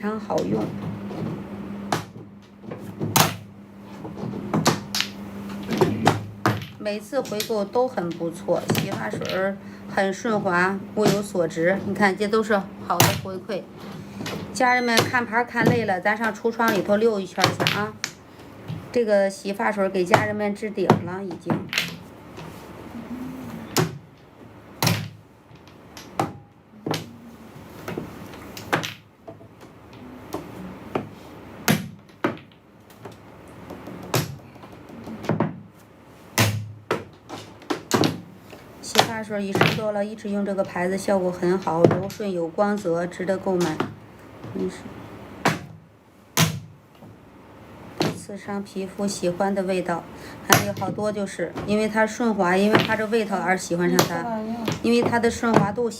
非常好用。每次回购都很不错，洗发水很顺滑，物有所值。你看，这都是好的回馈。家人们看盘看累了，咱上橱窗里头溜一圈去啊！这个洗发水给家人们置顶了，已经。洗发水一直多了，一直用这个牌子，效果很好，柔顺有光泽，值得购买。刺伤皮肤喜欢的味道，还有好多就是因为它顺滑，因为它这味道而喜欢上它，因为它的顺滑度。